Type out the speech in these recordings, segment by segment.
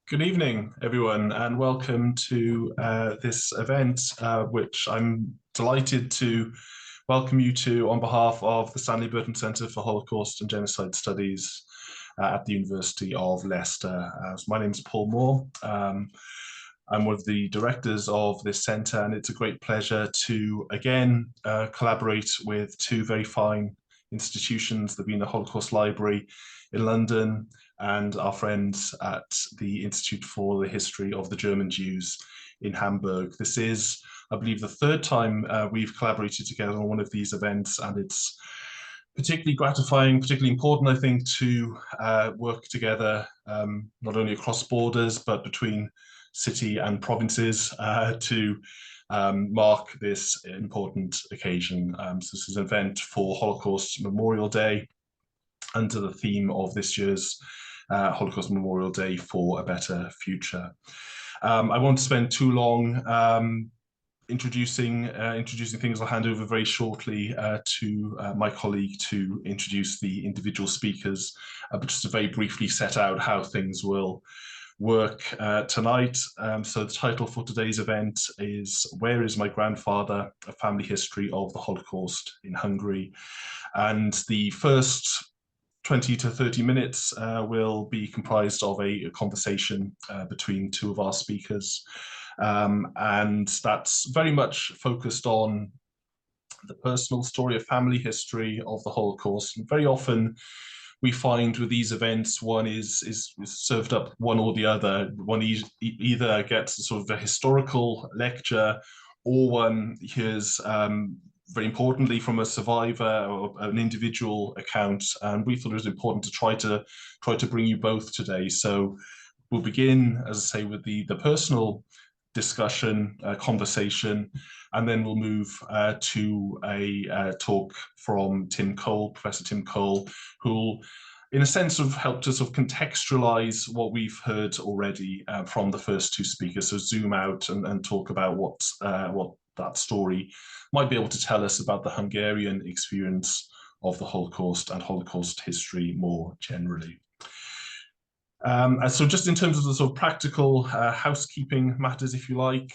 Good evening, everyone, and welcome to this event, which I'm delighted to welcome you to on behalf of the Stanley Burton Centre for Holocaust and Genocide Studies at the University of Leicester. So my name is Paul Moore. I'm one of the directors of this centre, and it's a great pleasure to again collaborate with two very fine institutions, the Wiener Holocaust Library in London and our friends at the Institute for the History of the German Jews in Hamburg. This is, I believe, the third time we've collaborated together on one of these events, and it's particularly gratifying, particularly important, I think, to work together, not only across borders, but between city and provinces to mark this important occasion. So this is an event for Holocaust Memorial Day under the theme of this year's Holocaust Memorial Day for a Better Future. I won't spend too long introducing things. I'll hand over very shortly to my colleague to introduce the individual speakers, but just to very briefly set out how things will work tonight. So the title for today's event is "Where is My Grandfather? A Family History of the Holocaust in Hungary." And the first 20 to 30 minutes will be comprised of a conversation between two of our speakers. And that's very much focused on the personal story, a family history of the Holocaust. And very often we find with these events, one is served up one or the other. One either gets sort of a historical lecture, or one hears very importantly from a survivor or an individual account, and we thought it was important to try to bring you both today. So we'll begin, as I say, with the personal discussion, conversation, and then we'll move to a talk from Tim Cole, Professor Tim Cole, who'll in a sense have helped us sort of contextualize what we've heard already from the first two speakers. So zoom out and talk about what that story might be able to tell us about the Hungarian experience of the Holocaust and Holocaust history more generally. And so just in terms of the sort of practical housekeeping matters, if you like,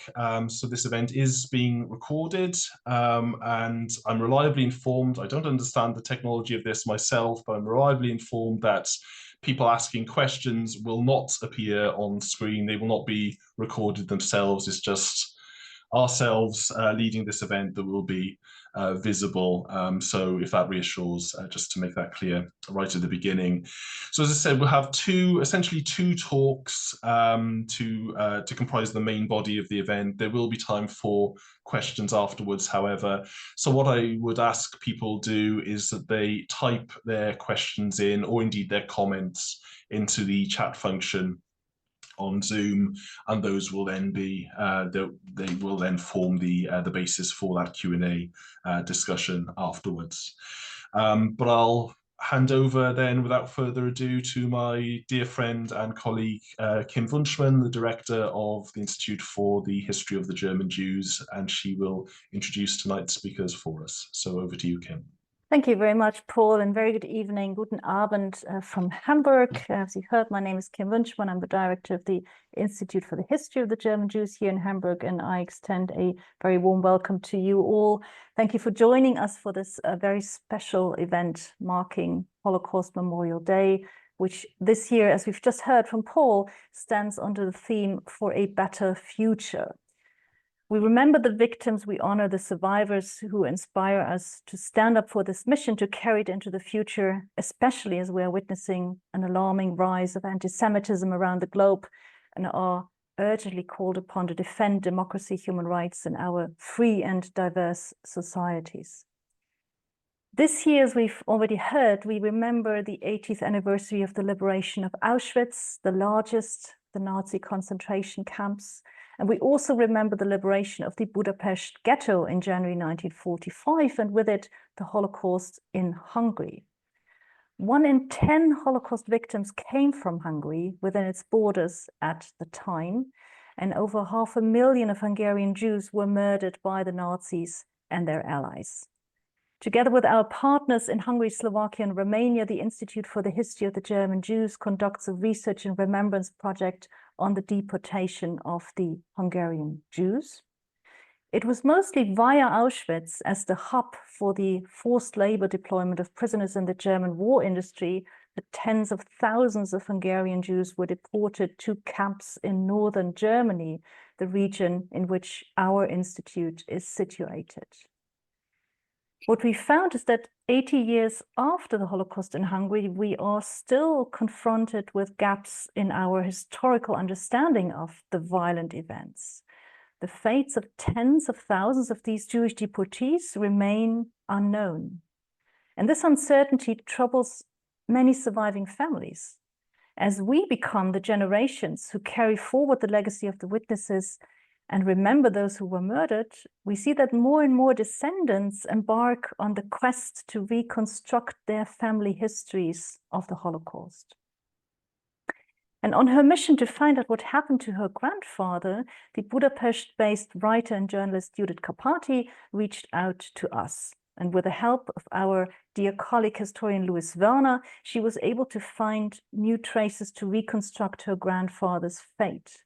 so this event is being recorded, and I'm reliably informed, I don't understand the technology of this myself, but I'm reliably informed that people asking questions will not appear on screen. They will not be recorded themselves. It's just ourselves leading this event that will be visible. So if that reassures, just to make that clear right at the beginning. So as I said, we'll have essentially two talks to comprise the main body of the event. There will be time for questions afterwards, however. So what I would ask people do is that they type their questions in, or indeed their comments, into the chat function on Zoom, and those will then be they will then form the basis for that Q&A discussion afterwards. But I'll hand over then, without further ado, to my dear friend and colleague Kim Wunschmann, the director of the Institute for the History of the German Jews, and she will introduce tonight's speakers for us. So over to you, Kim. Thank you very much, Paul, and very good evening. Guten Abend from Hamburg. As you heard, my name is Kim Wunschmann. I'm the director of the Institute for the History of the German Jews here in Hamburg, and I extend a very warm welcome to you all. Thank you for joining us for this very special event marking Holocaust Memorial Day, which this year, as we've just heard from Paul, stands under the theme for a better future. We remember the victims, we honor the survivors who inspire us to stand up for this mission, to carry it into the future, especially as we are witnessing an alarming rise of anti-Semitism around the globe and are urgently called upon to defend democracy, human rights, and our free and diverse societies. This year, as we've already heard, we remember the 80th anniversary of the liberation of Auschwitz, the largest, the Nazi concentration camps. And we also remember the liberation of the Budapest ghetto in January 1945, and with it, the Holocaust in Hungary. 1 in 10 Holocaust victims came from Hungary within its borders at the time, and over 500,000 of Hungarian Jews were murdered by the Nazis and their allies. Together with our partners in Hungary, Slovakia, and Romania, the Institute for the History of the German Jews conducts a research and remembrance project on the deportation of the Hungarian Jews. It was mostly via Auschwitz as the hub for the forced labor deployment of prisoners in the German war industry that tens of thousands of Hungarian Jews were deported to camps in northern Germany, the region in which our institute is situated. What we found is that 80 years after the Holocaust in Hungary, we are still confronted with gaps in our historical understanding of the violent events. The fates of tens of thousands of these Jewish deportees remain unknown. And this uncertainty troubles many surviving families. As we become the generations who carry forward the legacy of the witnesses and remember those who were murdered, we see that more and more descendants embark on the quest to reconstruct their family histories of the Holocaust. And on her mission to find out what happened to her grandfather, the Budapest-based writer and journalist Judith Karpati reached out to us. And with the help of our dear colleague historian Louis Werner, she was able to find new traces to reconstruct her grandfather's fate.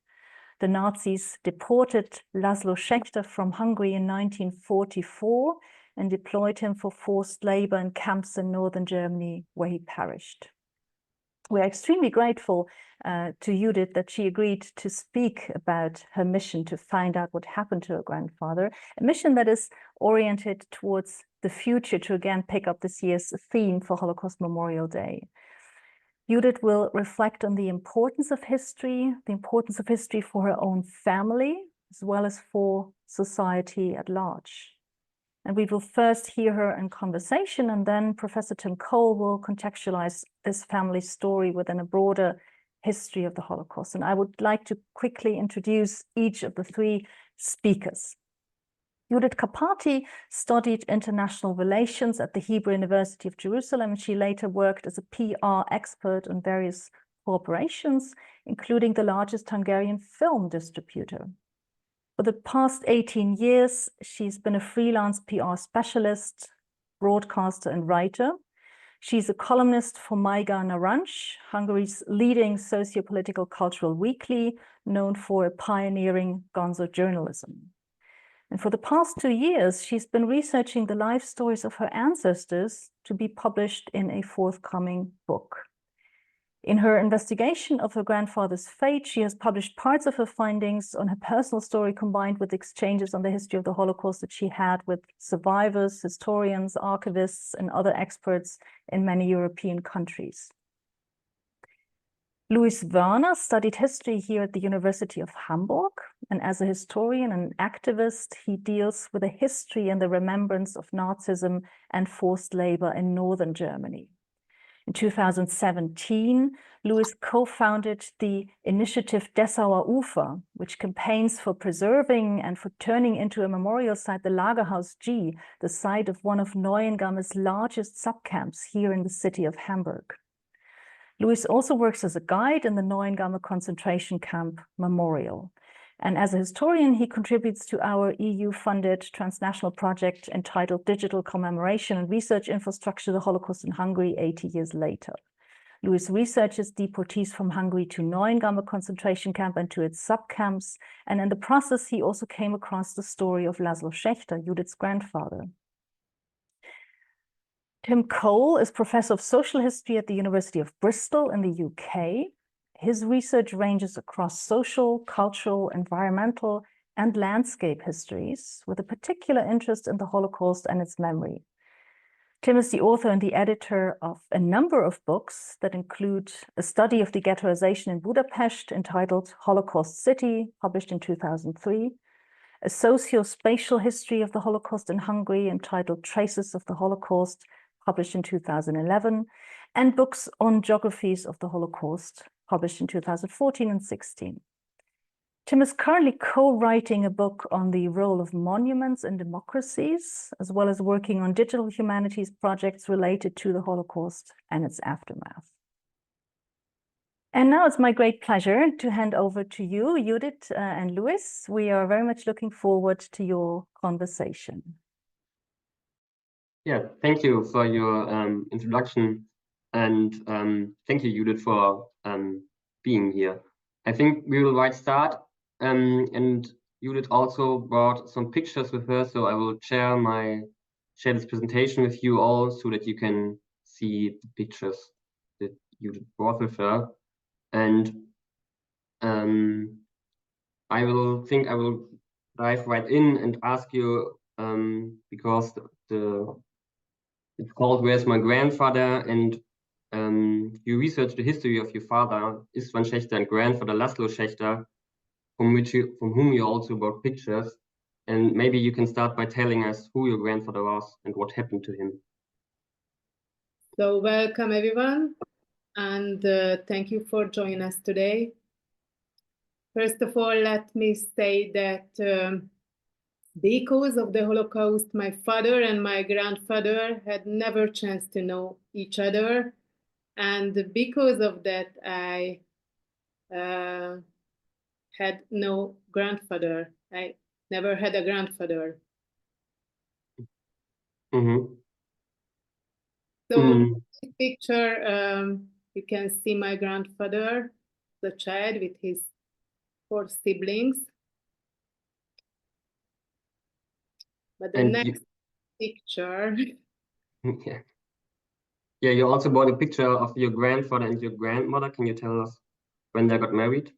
The Nazis deported Laszlo Schechter from Hungary in 1944 and deployed him for forced labor in camps in northern Germany, where he perished. We are extremely grateful to Judith that she agreed to speak about her mission to find out what happened to her grandfather, a mission that is oriented towards the future, to again pick up this year's theme for Holocaust Memorial Day. Judith will reflect on the importance of history for her own family, as well as for society at large. And we will first hear her in conversation, and then Professor Tim Cole will contextualize this family story within a broader history of the Holocaust. And I would like to quickly introduce each of the three speakers. Judith Karpati studied international relations at the Hebrew University of Jerusalem, and she later worked as a PR expert on various corporations, including the largest Hungarian film distributor. For the past 18 years, she's been a freelance PR specialist, broadcaster, and writer. She's a columnist for Maiga Narancs, Hungary's leading socio-political cultural weekly, known for pioneering gonzo journalism. And for the past 2 years, she's been researching the life stories of her ancestors to be published in a forthcoming book. In her investigation of her grandfather's fate, she has published parts of her findings on her personal story, combined with exchanges on the history of the Holocaust that she had with survivors, historians, archivists, and other experts in many European countries. Louis Werner studied history here at the University of Hamburg, and as a historian and activist, he deals with the history and the remembrance of Nazism and forced labor in northern Germany. In 2017, Louis co-founded the initiative Dessauer Ufer, which campaigns for preserving and for turning into a memorial site the Lagerhaus G, the site of one of Neuengamme's largest subcamps here in the city of Hamburg. Louis also works as a guide in the Neuengamme concentration camp memorial. And as a historian, he contributes to our EU-funded transnational project entitled Digital Commemoration and Research Infrastructure, the Holocaust in Hungary 80 years later. Louis researches deportees from Hungary to Neuengamme concentration camp and to its subcamps. And in the process, he also came across the story of Laszlo Schechter, Judith's grandfather. Tim Cole is professor of social history at the University of Bristol in the UK. His research ranges across social, cultural, environmental, and landscape histories, with a particular interest in the Holocaust and its memory. Tim is the author and the editor of a number of books that include a study of the ghettoization in Budapest entitled Holocaust City, published in 2003, a socio-spatial history of the Holocaust in Hungary entitled Traces of the Holocaust, published in 2011, and books on geographies of the Holocaust, published in 2014 and 16. Tim is currently co-writing a book on the role of monuments in democracies, as well as working on digital humanities projects related to the Holocaust and its aftermath. And now it's my great pleasure to hand over to you, Judith and Louis. We are very much looking forward to your conversation. Yeah, thank you for your introduction, and thank you, Judith, for being here. I think we will right start. And Judith also brought some pictures with her, so I will share this presentation with you all so that you can see the pictures that Judith brought with her. And I will dive right in and ask you, because it's called "Where's My Grandfather?" and you researched the history of your father, Istvan Schechter, and grandfather Laszlo Schechter, from whom you also brought pictures. And maybe you can start by telling us who your grandfather was and what happened to him. So welcome everyone, and thank you for joining us today. First of all, let me say that because of the Holocaust, my father and my grandfather had never chance to know each other. And because of that, I had no grandfather. I never had a grandfather. Mm-hmm. So in this picture, you can see my grandfather, the child with his 4 siblings. But the next picture. Yeah, you also brought a picture of your grandfather and your grandmother. Can you tell us when they got married?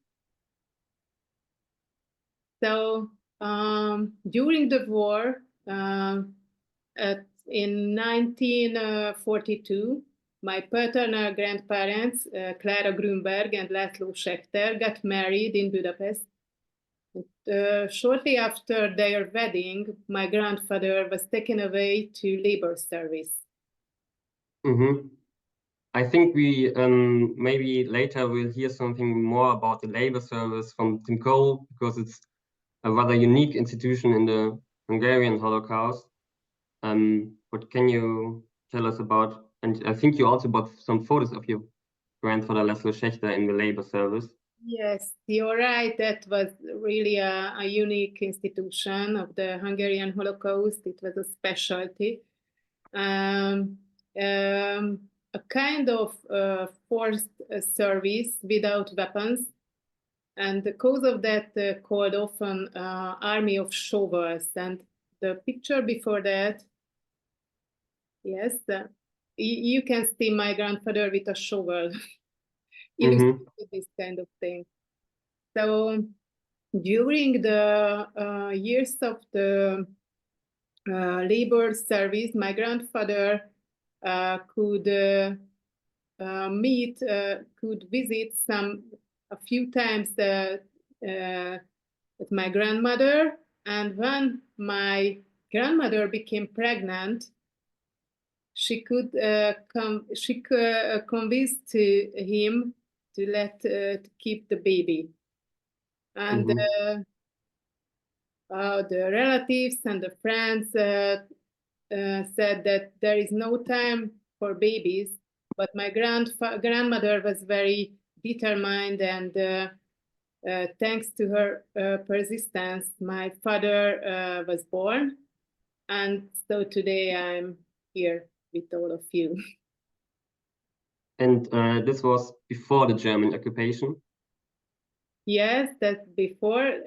So during the war, in 1942, my paternal grandparents, Clara Grünberg and László Schechter, got married in Budapest. Shortly after their wedding, my grandfather was taken away to labor service. Mm-hmm. I think we maybe later we'll hear something more about the labor service from Tim Cole, because it's a rather unique institution in the Hungarian Holocaust. What can you tell us about? And I think you also brought some photos of your grandfather Laszlo Schechter in the labor service. Yes, you're right. That was really a unique institution of the Hungarian Holocaust. It was a specialty. A kind of forced service without weapons. And the cause of that called often army of shovels. And the picture before that, yes, you can see my grandfather with a shovel. Illustrated this kind of thing. So during the years of the labor service, my grandfather could visit a few times with my grandmother. And when my grandmother became pregnant, she could convince him to keep the baby. And the relatives and the friends said that there is no time for babies, but my grandmother was very determined, and thanks to her persistence, my father was born. And so today I'm here with all of you. And this was before the German occupation? Yes, that's before.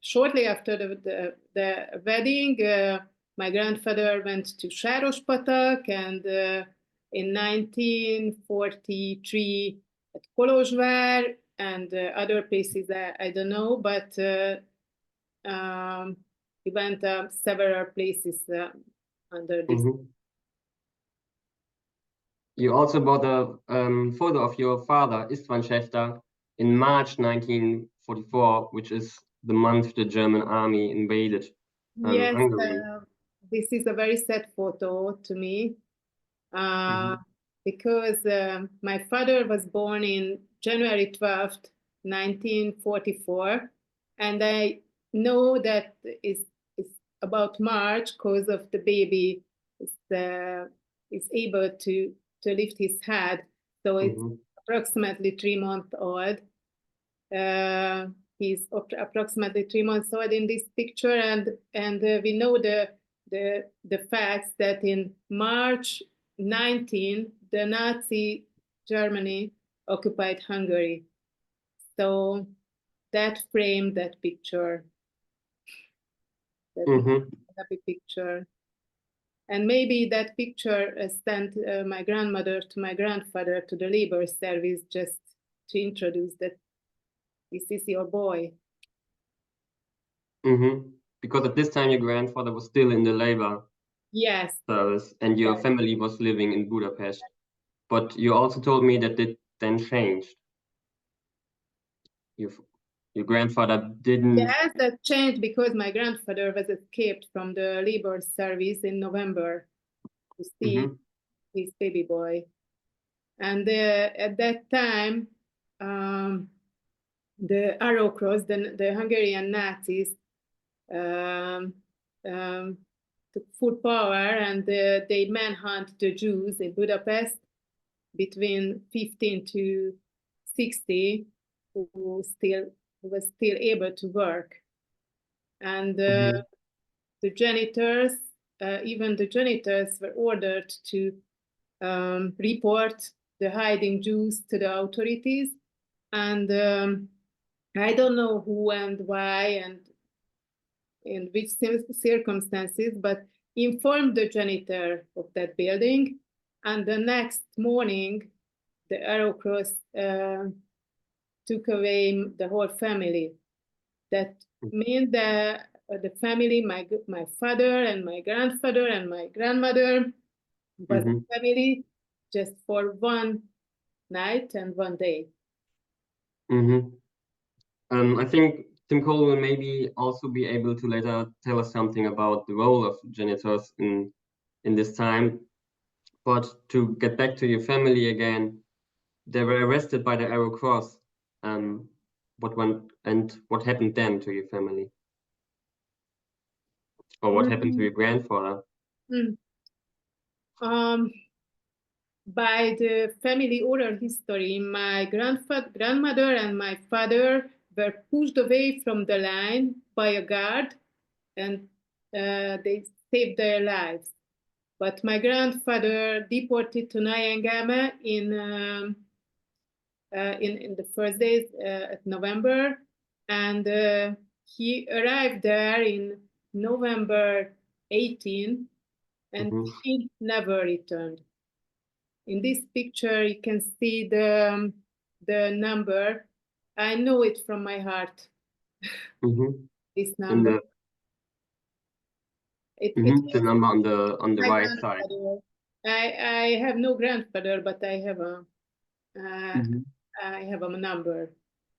Shortly after the wedding, my grandfather went to Sárospatak, and in 1943 at Kolozsvár, and other places I don't know, but he went several places under this. You also brought a photo of your father, Istvan Schechter, in March 1944, which is the month the German army invaded Hungary. This is a very sad photo to me, because my father was born in January 12th, 1944, and I know that it's about March because of the baby is able to lift his head, so it's approximately 3 months old. He's approximately 3 months old in this picture, and we know the facts that in March 19, the Nazi Germany occupied Hungary. So that framed that picture. That happy picture. And maybe that picture sent my grandmother to my grandfather to the labor service just to introduce that this is your boy. Because at this time your grandfather was still in the labor service and your family was living in Budapest. But you also told me that it then changed. Your grandfather didn't. Yes, that changed because my grandfather was escaped from the labor service in November to see his baby boy. And at that time, the Arrow Cross, the Hungarian Nazis, took full power, and they manhunt the Jews in Budapest between 15 to 60 who was still able to work. And the janitors, even the janitors were ordered to report the hiding Jews to the authorities. And I don't know who and why and in which circumstances, but informed the janitor of that building. And the next morning, the Arrow Cross took away the whole family. That means that the family, my father and my grandfather and my grandmother was a family just for one night and one day. I think Tim Cole will maybe also be able to later tell us something about the role of janitors in this time. But to get back to your family again, they were arrested by the Arrow Cross. What happened then to your family? Or what happened to your grandfather? By the family oral history, my grandmother and my father were pushed away from the line by a guard, and they saved their lives. But my grandfather deported to Neuengamme in the first days of November, and he arrived there in November 18, and he never returned. In this picture, you can see the number. I know it from my heart. This number. The number on the right side. I have no grandfather, but I have a number.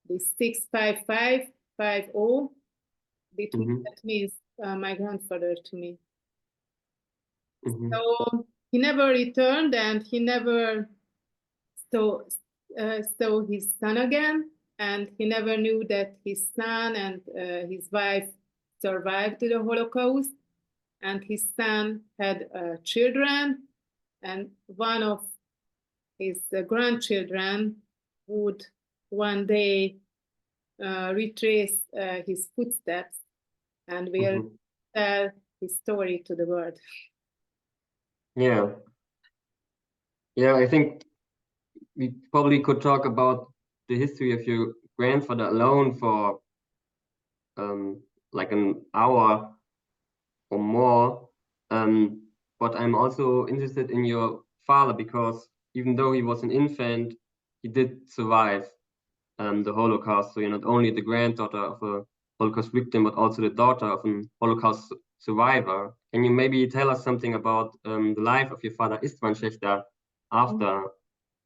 This 65550. That means my grandfather to me. So he never returned, and he never saw his son again, and he never knew that his son and his wife survived the Holocaust, and his son had children, and one of his grandchildren would one day retrace his footsteps and will tell his story to the world. Yeah, I think we probably could talk about the history of your grandfather alone for like an hour or more. But I'm also interested in your father, because even though he was an infant, he did survive the Holocaust. So you're not only the granddaughter of a Holocaust victim, but also the daughter of a Holocaust survivor. Can you maybe tell us something about the life of your father István Schechter after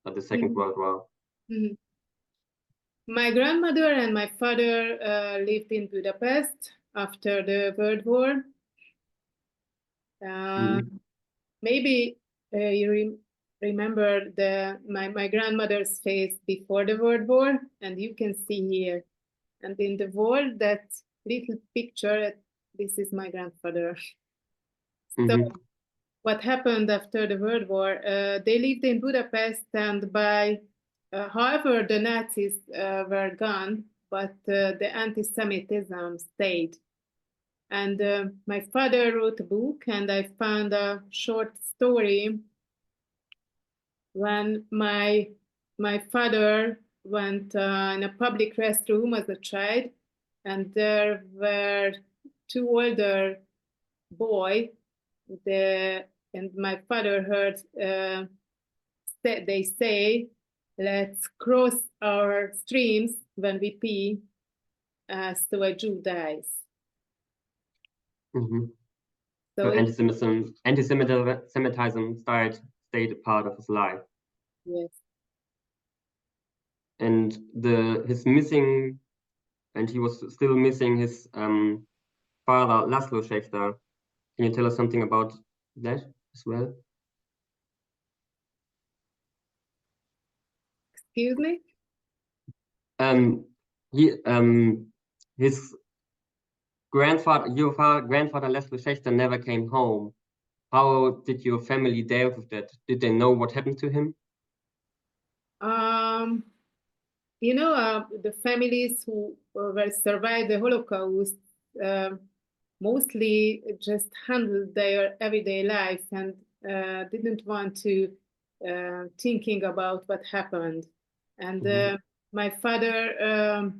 the Second World War? My grandmother and my father lived in Budapest after the World War. Maybe you remember my grandmother's face before the World War, and you can see here. And in the wall, that little picture, this is my grandfather. So what happened after the World War? They lived in Budapest, and however, the Nazis were gone, but the anti-Semitism stayed. And my father wrote a book, and I found a short story when my my father went in a public restroom as a child, and there were two older boys. And my father heard they say, "Let's cross our streams when we pee, so a Jew dies." So anti-Semitism stayed a part of his life. Yes. And he was still missing his father, Laszlo Schechter. Can you tell us something about that as well? Excuse me? His grandfather, grandfather Laszlo Schechter never came home. How did your family deal with that? Did they know what happened to him? You know, the families who survived the Holocaust mostly just handled their everyday life and didn't want to thinking about what happened. And my father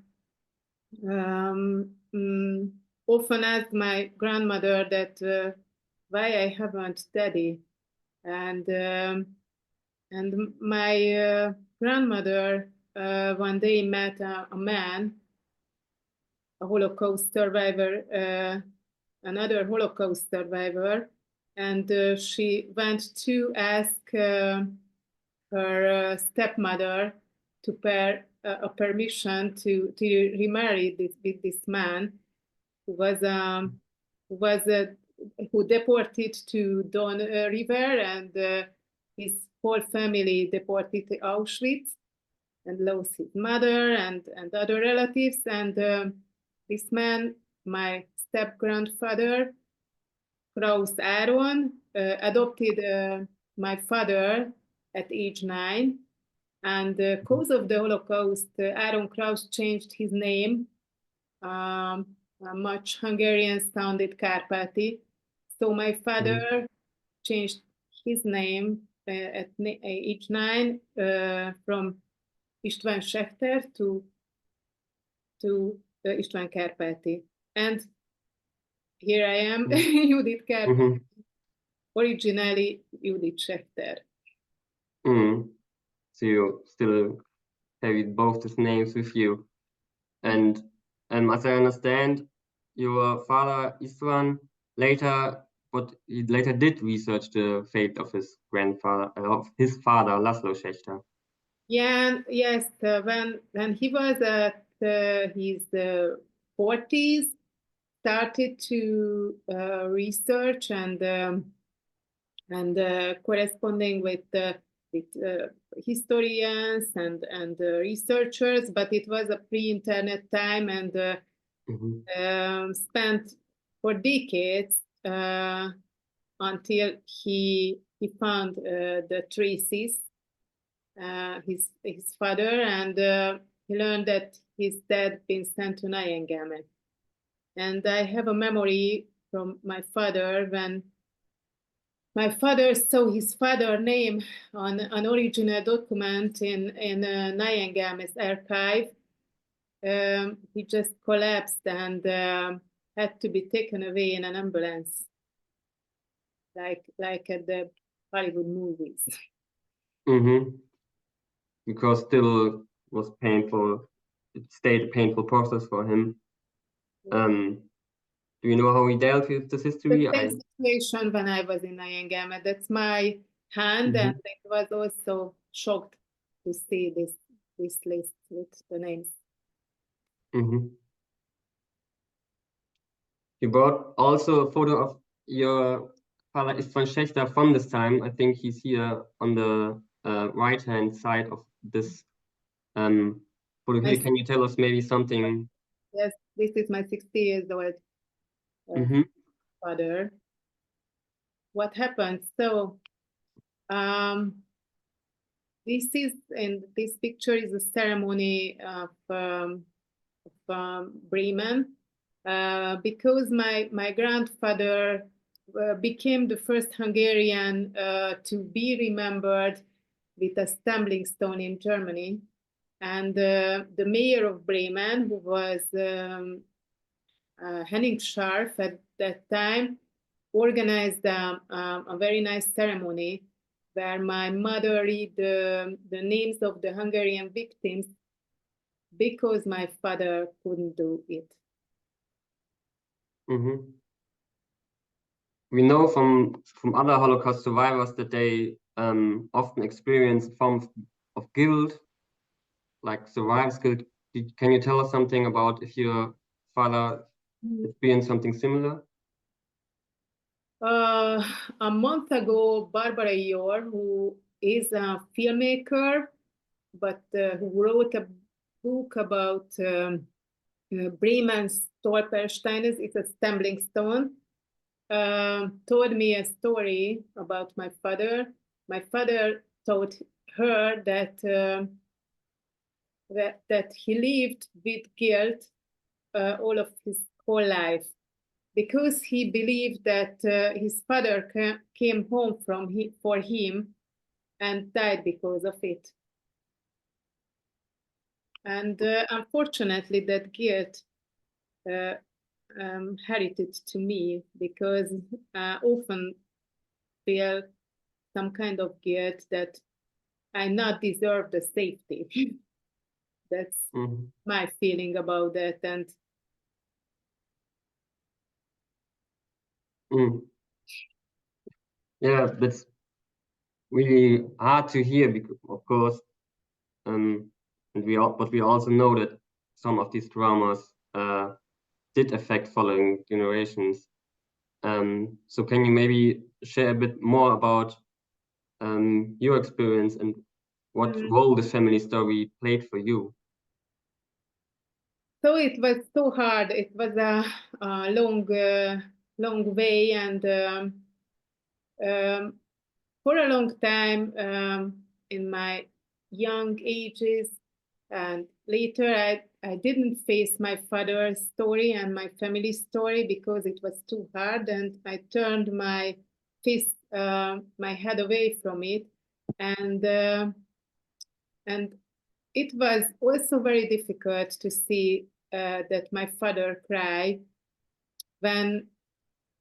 often asked my grandmother that why I haven't daddy, and my grandmother one day met a man, a Holocaust survivor, another Holocaust survivor, and she went to ask her stepmother to a permission to remarry with this man who deported to Don River, and his whole family deported to Auschwitz and lost his mother and other relatives. And this man, my step-grandfather, Kraus Aaron, adopted my father at age 9. And because of the Holocaust, Aaron Kraus changed his name, a much Hungarian-sounded Kárpáti. So my father changed his name at age 9 from István Schechter to István Kárpáti. And here I am, Judit Kárpáti, originally Judit Schechter. So you still carried both these names with you. And as I understand, your father István later did research the fate of his grandfather, of his father Laszlo Schechter. Yeah, yes. When he was at his 40s, started to research and corresponding with historians and researchers, but it was a pre-internet time, and spent for decades until he found the traces, his father, and he learned that his dad been sent to Neuengamme. And I have a memory from my father when my father saw his father's name on an original document in Neuengamme's archive. He just collapsed and had to be taken away in an ambulance, like at the Hollywood movies. Because still was painful. It stayed a painful process for him. Do you know how he dealt with this history? The same situation when I was in Neuengamme. That's my hand, and it was also shocked to see this list with the names. You brought also a photo of your father István Schechter from this time. I think he's here on the right-hand side of this photo here. Can you tell us maybe something? Yes, this is my 60 years old father. What happened? So this picture is a ceremony of Bremen, because my grandfather became the first Hungarian to be remembered with a stumbling stone in Germany. And the mayor of Bremen, who was Henning Scharf at that time, organized a very nice ceremony where my mother read the names of the Hungarian victims because my father couldn't do it. Mm-hmm. We know from other Holocaust survivors that they often experience a form of guilt, like survivor's guilt. Can you tell us something about if your father experienced something similar? A month ago, Barbara Yor, who is a filmmaker, but who wrote a book about Bremen's Stolpersteines, it's a stumbling stone, told me a story about my father. My father told her that that he lived with guilt all of his whole life, because he believed that his father came home for him and died because of it. And unfortunately, that guilt herited to me, because I often feel some kind of guilt that I not deserve the safety. That's my feeling about that. And yeah, that's really hard to hear, because of course, and but we also know that some of these traumas did affect following generations. So can you maybe share a bit more about your experience and what role this family story played for you? So it was so hard. It was a long way, and for a long time in my young ages and later, I didn't face my father's story and my family story because it was too hard, and I turned my face, my head away from it, and it was also very difficult to see that my father cried when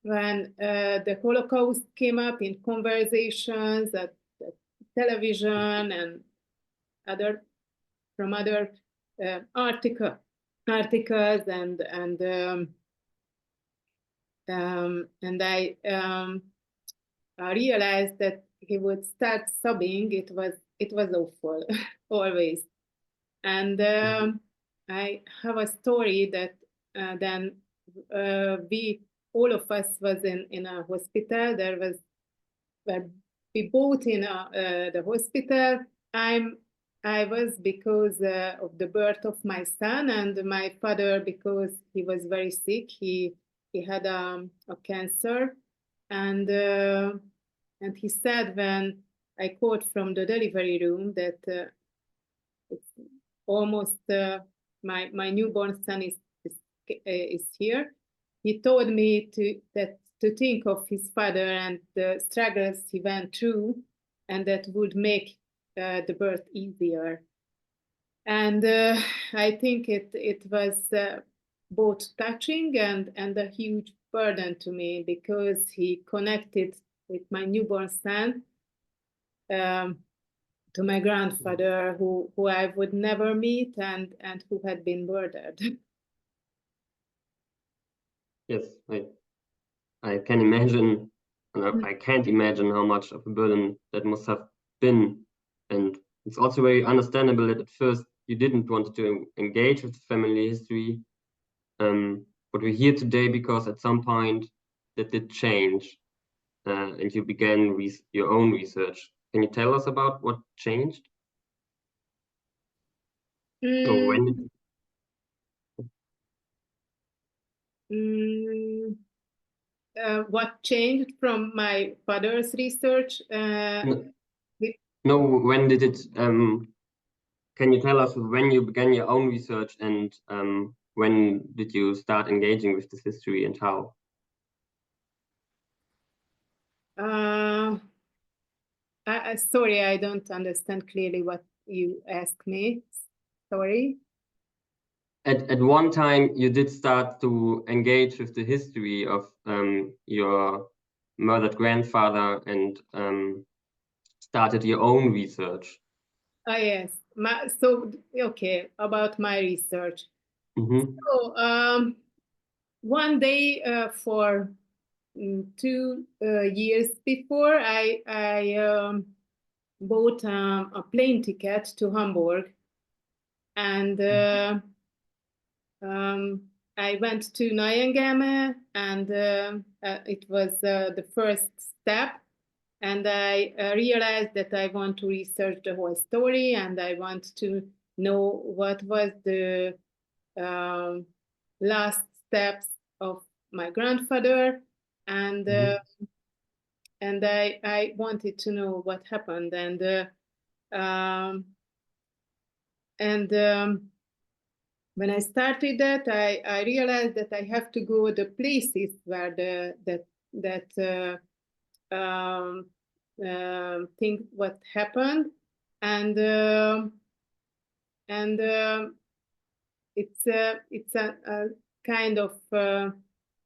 the Holocaust came up in conversations at television and from other articles, and I realized that he would start sobbing. It was awful, always. And I have a story that then all of us was in a hospital. We both in the hospital. I was because of the birth of my son, and my father because he was very sick. He had a cancer, and he said when I called from the delivery room that it's almost my newborn son is here. He told me to think of his father and the struggles he went through, and that would make the birth easier. And I think it was both touching and a huge burden to me, because he connected with my newborn son to my grandfather, who I would never meet, and who had been murdered. Yes, I can imagine, and I can't imagine how much of a burden that must have been. And it's also very understandable that at first you didn't want to engage with the family history. But we're here today because at some point that did change, and you began your own research. Can you tell us about what changed? So when what changed from my father's research? No, when did it? Can you tell us when you began your own research, and when did you start engaging with this history, and how? Sorry, I don't understand clearly what you asked me. Sorry. At one time, you did start to engage with the history of your murdered grandfather and started your own research. Yes. So, okay, about my research. Mm-hmm. So, one day for 2 years before, I bought a plane ticket to Hamburg, and I went to Neuengamme, and it was the first step. And I realized that I want to research the whole story, and I want to know what was the last steps of my grandfather, and and I wanted to know what happened, and when I started that, I realized that I have to go the places where think what happened, and it's a kind of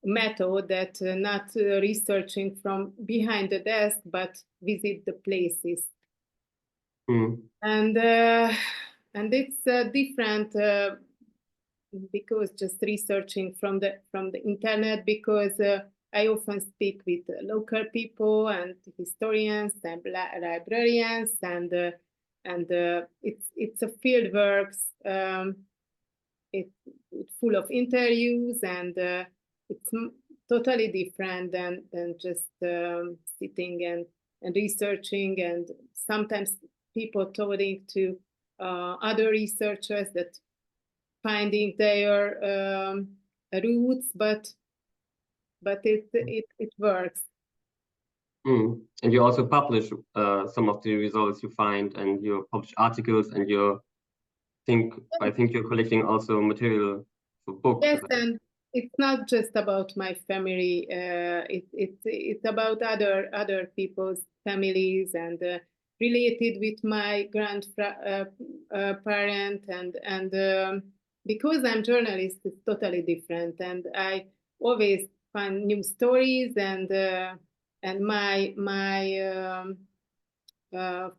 method that not researching from behind the desk, but visit the places. And it's different because just researching from the internet, because I often speak with local people and historians and librarians, and it's a field works. It's full of interviews, and it's totally different than just sitting and researching, and sometimes people talking to other researchers that finding their roots, but it works. And you also publish some of the results you find, and you publish articles, and I think you're collecting also material for books. Yes, and it's not just about my family. It's about other people's families, and related with my grandparent, and because I'm journalist, it's totally different, and I always find new stories, and my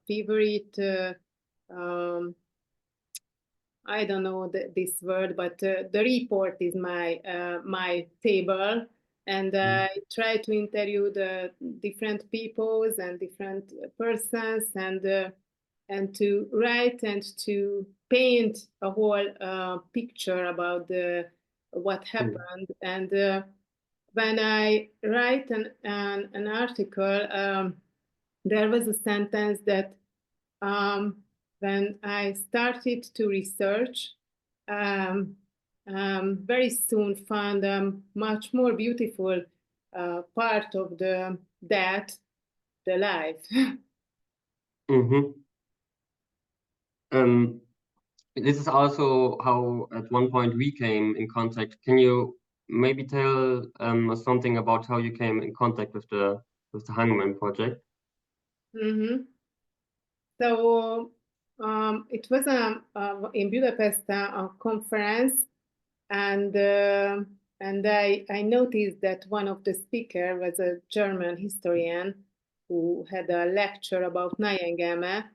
favorite. I don't know this word, but the report is my table, and I try to interview the different peoples and different persons, and to write and to paint a whole picture about what happened. And when I write an article, there was a sentence that when I started to research, very soon found a much more beautiful part of the life. This is also how at one point we came in contact. Can you maybe tell us something about how you came in contact with the Hungary project? So it was in Budapest a conference, and I noticed that one of the speakers was a German historian who had a lecture about Neuengamme,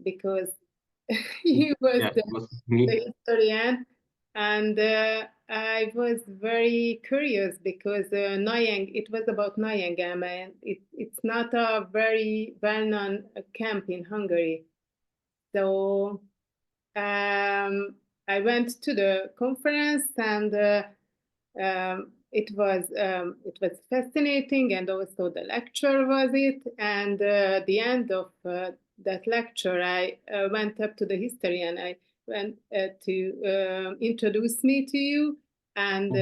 because he was the historian, and I was very curious because it was about Neuengamme, and it's not a very well-known camp in Hungary. So I went to the conference, and it was fascinating, and also the lecture was it. And at the end of that lecture, I went up to the historian. I went to introduce me to you, and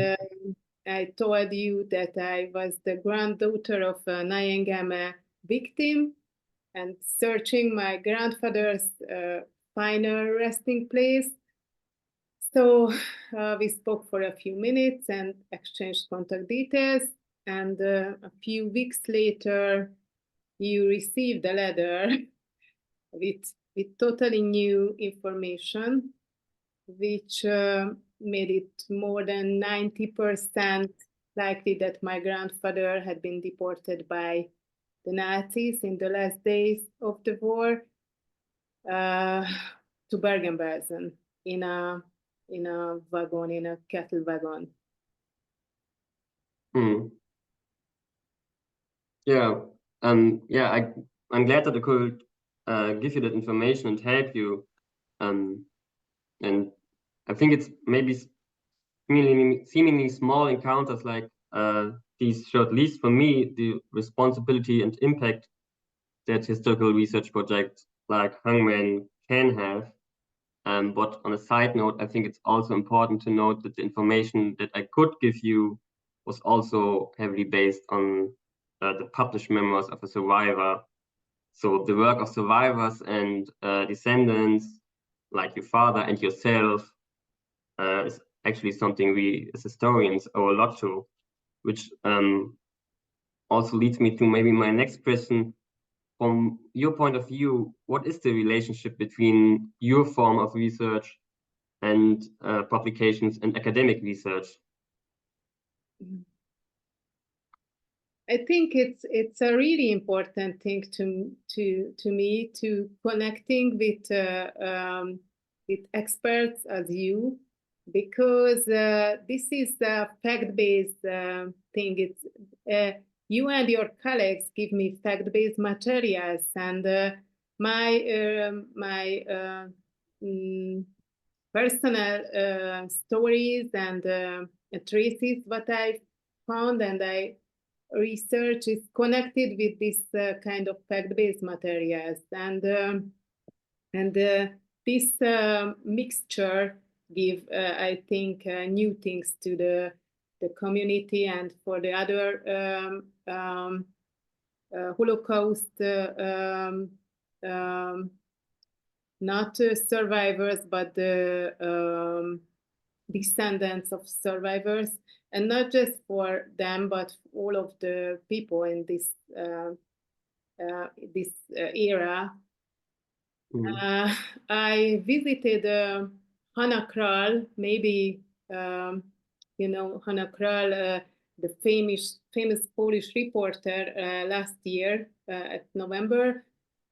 I told you that I was the granddaughter of a Neuengamme victim, and searching my grandfather's final resting place. So we spoke for a few minutes and exchanged contact details. And a few weeks later, you received a letter with totally new information, which made it more than 90% likely that my grandfather had been deported by the Nazis in the last days of the war to Bergen-Belsen in a wagon, in a cattle wagon. Yeah, yeah. I'm glad that I could give you that information and help you. And I think it's maybe seemingly small encounters like these showed, at least for me, the responsibility and impact that historical research projects like Hungary can have. But on a side note, I think it's also important to note that the information that I could give you was also heavily based on the published memoirs of a survivor. So the work of survivors and descendants, like your father and yourself, is actually something we as historians owe a lot to, which also leads me to maybe my next question. From your point of view, what is the relationship between your form of research and publications and academic research? I think it's a really important thing to me, to connecting with experts as you, because this is a fact-based thing. It's you and your colleagues give me fact-based materials, and my personal stories and traces what I found and I research is connected with this kind of fact-based materials, and this mixture give I think new things to the community and for the other Holocaust not survivors, but the descendants of survivors, and not just for them, but all of the people in this era. I visited Hanna Kral, maybe you know Hanna Kral, the famous Polish reporter last year at November,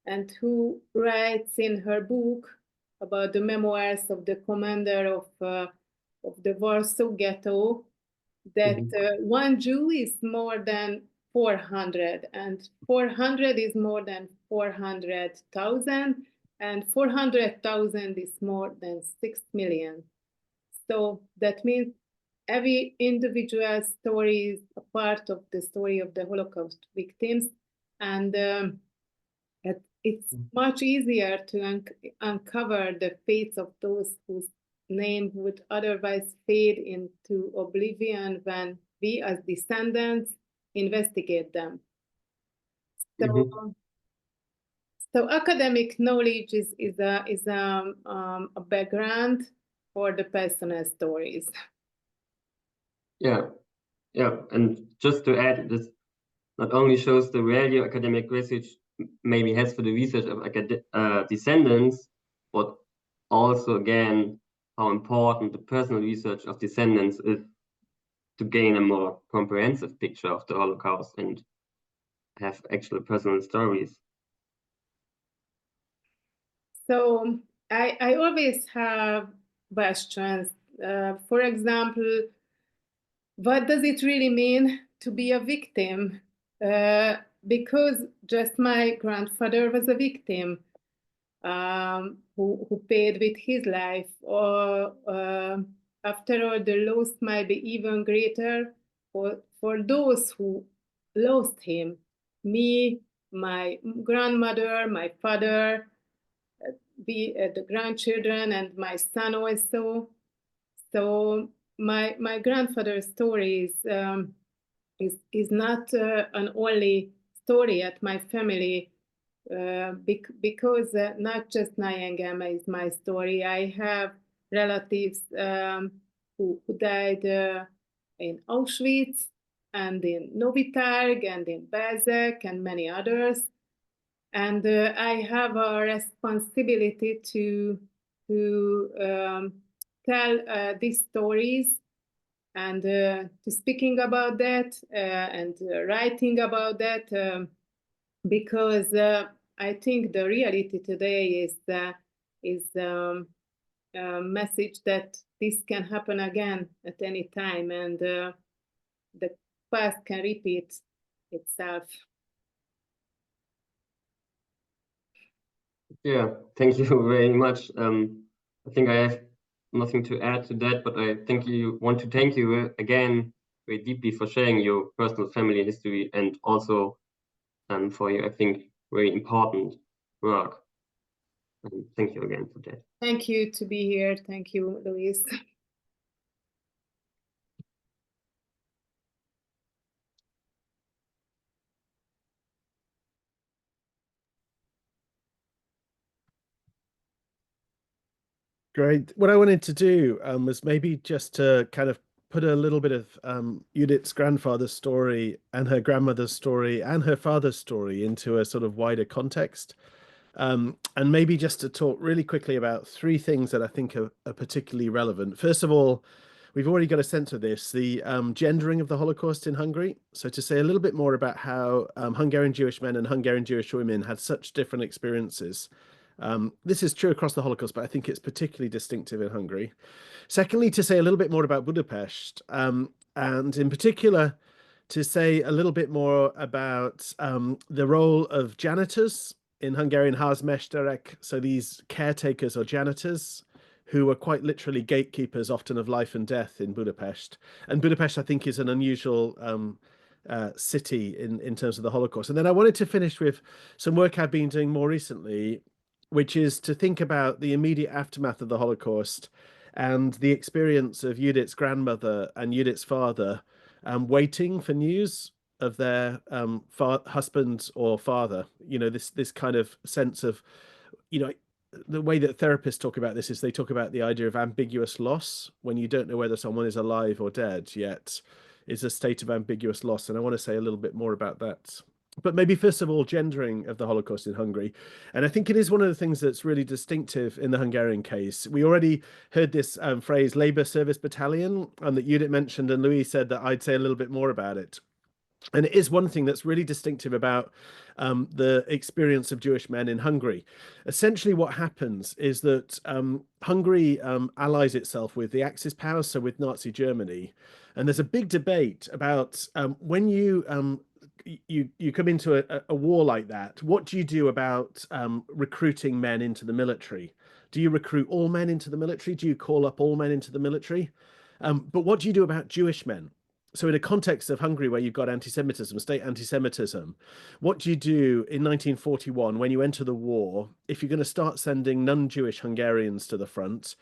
and who writes in her book about the memoirs of the commander of the Warsaw Ghetto that one Jew is more than 400, and 400 is more than 400,000, and 400,000 is more than 6 million. So that means every individual story is a part of the story of the Holocaust victims, and it's much easier to uncover the fates of those whose name would otherwise fade into oblivion when we as descendants investigate them. So academic knowledge is a background for the personal stories. Yeah, and just to add, this not only shows the value academic research maybe has for the research of descendants, but also again how important the personal research of descendants is to gain a more comprehensive picture of the Holocaust and have actual personal stories. So I always have questions. For example, what does it really mean to be a victim? Because just my grandfather was a victim who paid with his life, or after all, the loss might be even greater for those who lost him. Me, my grandmother, my father, the grandchildren, and my son also. So my grandfather's story is not an only story at my family, because not just Nyangama is my story. I have relatives who died in Auschwitz and in Novi Targ and in Belzec and many others. and I have a responsibility to tell these stories and to speaking about that and writing about that because I think the reality today is a message that this can happen again at any time, and the past can repeat itself. Yeah, thank you very much. I think I have nothing to add to that, but I want to thank you again very deeply for sharing your personal family history and also for your, I think, very important work. And thank you again for that. Thank you to be here. Thank you, Louise. Great. What I wanted to do was maybe just to kind of put a little bit of Judith's grandfather's story and her grandmother's story and her father's story into a sort of wider context. And maybe just to talk really quickly about three things that I think are particularly relevant. First of all, we've already got a sense of this, the gendering of the Holocaust in Hungary. So to say a little bit more about how Hungarian Jewish men and Hungarian Jewish women had such different experiences. This is true across the Holocaust, but I think it's particularly distinctive in Hungary. Secondly, to say a little bit more about Budapest, and in particular, to say a little bit more about the role of janitors in Hungarian házmesterek, so these caretakers or janitors who were quite literally gatekeepers, often of life and death in Budapest. And Budapest, I think, is an unusual city in terms of the Holocaust. And then I wanted to finish with some work I've been doing more recently, which is to think about the immediate aftermath of the Holocaust and the experience of Judith's grandmother and Judith's father waiting for news of their husband or father. You know, this kind of sense of, you know, the way that therapists talk about this is they talk about the idea of ambiguous loss, when you don't know whether someone is alive or dead yet. Is a state of ambiguous loss. And I want to say a little bit more about that. But maybe first of all, gendering of the Holocaust in Hungary. And I think it is one of the things that's really distinctive in the Hungarian case. We already heard this phrase, Labour Service Battalion, and that Judith mentioned, and Louis said that I'd say a little bit more about it. And it is one thing that's really distinctive about the experience of Jewish men in Hungary. Essentially, what happens is that Hungary allies itself with the Axis powers, so with Nazi Germany. And there's a big debate about when you come into a war like that, what do you do about recruiting men into the military? Do you recruit all men into the military? Do you call up all men into the military? But what do you do about Jewish men? So in a context of Hungary where you've got anti-Semitism, state anti-Semitism, what do you do in 1941 when you enter the war? If you're going to start sending non-Jewish Hungarians to the front,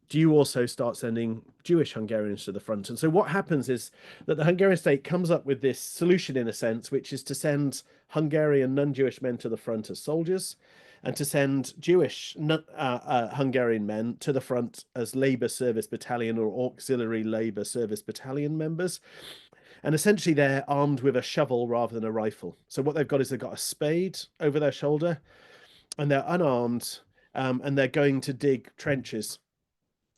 do you also start sending Jewish Hungarians to the front? And so what happens is that the Hungarian state comes up with this solution, in a sense, which is to send Hungarian non-Jewish men to the front as soldiers, and to send Jewish Hungarian men to the front as Labour Service Battalion or Auxiliary Labour Service Battalion members. And essentially they're armed with a shovel rather than a rifle. So what they've got is they've got a spade over their shoulder and they're unarmed, and they're going to dig trenches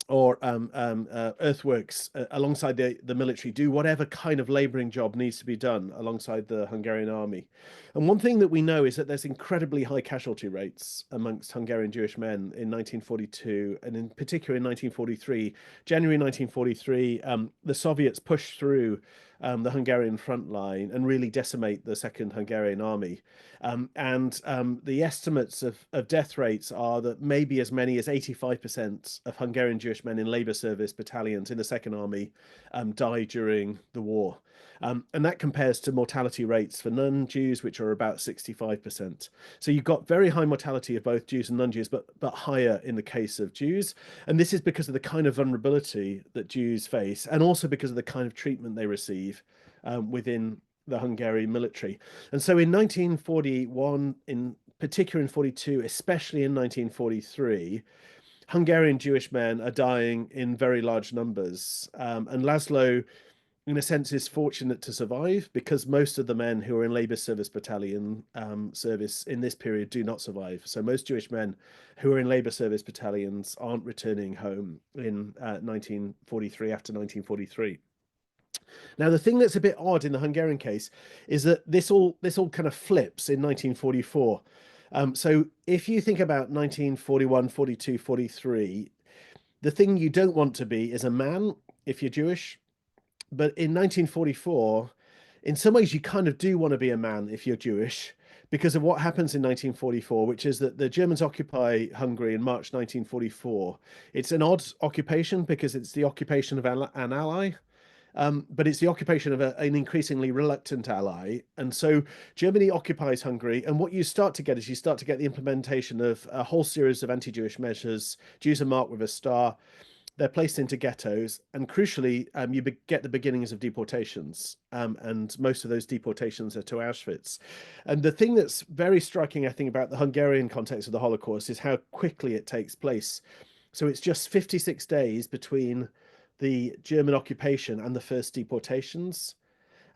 or earthworks alongside the military, do whatever kind of labouring job needs to be done alongside the Hungarian army. And one thing that we know is that there's incredibly high casualty rates amongst Hungarian Jewish men in 1942, and in particular in 1943. January 1943, the Soviets pushed through the Hungarian front line and really decimate the Second Hungarian Army. The estimates of death rates are that maybe as many as 85% of Hungarian Jewish men in Labour Service battalions in the Second Army died during the war. And that compares to mortality rates for non-Jews, which are about 65%. So you've got very high mortality of both Jews and non-Jews, but higher in the case of Jews. And this is because of the kind of vulnerability that Jews face, and also because of the kind of treatment they receive within the Hungarian military. And so in 1941, in particular in 42, especially in 1943, Hungarian Jewish men are dying in very large numbers. And Laszlo, in a sense, is fortunate to survive, because most of the men who are in labor service battalion service in this period do not survive. So most Jewish men who are in labor service battalions aren't returning home in 1943, after 1943. Now, the thing that's a bit odd in the Hungarian case is that this all kind of flips in 1944. So if you think about 1941, 42, 43, the thing you don't want to be is a man if you're Jewish. But in 1944, in some ways, you kind of do want to be a man if you're Jewish, because of what happens in 1944, which is that the Germans occupy Hungary in March 1944. It's an odd occupation because it's the occupation of an ally. But it's the occupation of an increasingly reluctant ally. And so Germany occupies Hungary. And what you start to get is the implementation of a whole series of anti-Jewish measures. Jews are marked with a star. They're placed into ghettos. And crucially, you get the beginnings of deportations. And most of those deportations are to Auschwitz. And the thing that's very striking, I think, about the Hungarian context of the Holocaust is how quickly it takes place. So it's just 56 days between the German occupation and the first deportations.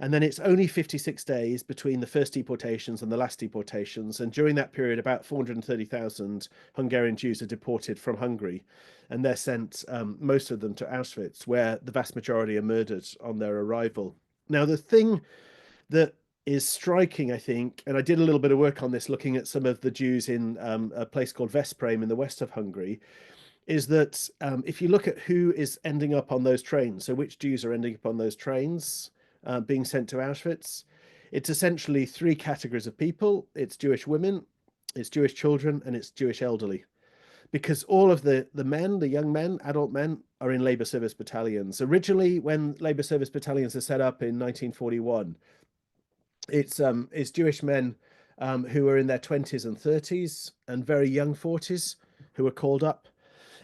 And then it's only 56 days between the first deportations and the last deportations. And during that period, about 430,000 Hungarian Jews are deported from Hungary. And they're sent, most of them, to Auschwitz, where the vast majority are murdered on their arrival. Now, the thing that is striking, I think, and I did a little bit of work on this, looking at some of the Jews in a place called Veszprém in the west of Hungary, is that if you look at who is ending up on those trains, so which Jews are ending up on those trains being sent to Auschwitz, it's essentially three categories of people. It's Jewish women, it's Jewish children, and it's Jewish elderly. Because all of the men, the young men, adult men, are in labor service battalions. Originally, when labor service battalions are set up in 1941, it's Jewish men who are in their 20s and 30s and very young 40s who are called up.